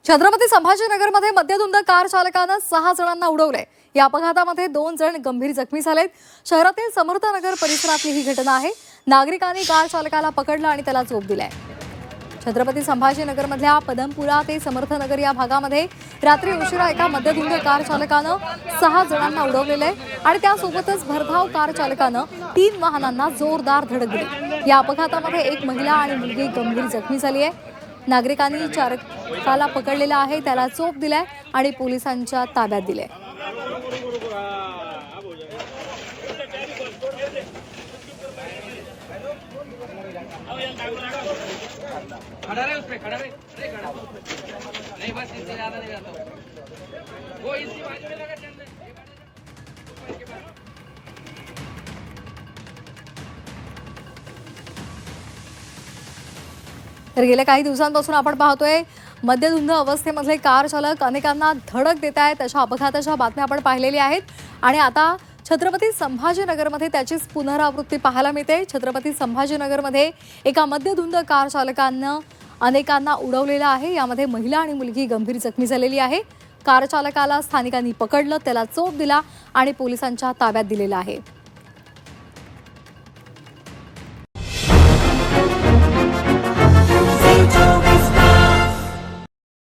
Chhatrapati संभाजीनगरमध्ये मद्यधुंद car चालकानं 6 जणांना उडवले। या अपघातामध्ये 2 जण गंभीर जखमी झालेत। शहरातील समर्थनगर परिसरातली ही घटना आहे। नागरिकांनी कार चालकाला पकडलं आणि त्याला चोप दिलाय। छत्रपती संभाजीनगरमधल्या पदमपुरा ते समर्थनगर या भागामध्ये रात्री उशिरा एका मद्यधुंद कार चालकानं 6 जणांना उडवलेलं आहे आणि त्यासोबतच भरधाव कार चालकानं 3 वाहनांना जोरदार धडक दिली। या अपघातामध्ये एक महिला आणि मुलगी गंभीर जखमी झाली आहे। नागरिकांनी चालकाला पकडलेलं आहे, त्याला चोप दिलाय आणि पोलिसांच्या ताब्यात दिले। खड़ा रहे, उसमें खड़ा रहे, नहीं बस इससे ज्यादा नहीं जाता वो इसी बाजू में लगा चलने। तर गेल्या काही दिवसांपासून आपण पाहतोय मद्यधुंद अवस्थेमधले कार चालक अनेकांना धडक देत आहेत। अशा अपघाताच्या बातम्या आपण पाहिलेल्या आहेत आणि आता छत्रपती संभाजीनगरमध्ये त्याचीच पुनरावृत्ती पाहायला मिळते। छत्रपती संभाजीनगरमध्ये एका मद्यधुंद कार चालकानं अनेकांना उडवलेलं आहे। यामध्ये महिला आणि मुलगी गंभीर जखमी झालेली आहे। कार चालकाला स्थानिकांनी पकडलं, त्याला चोप दिला आणि पोलिसांच्या ताब्यात दिलेलं आहे।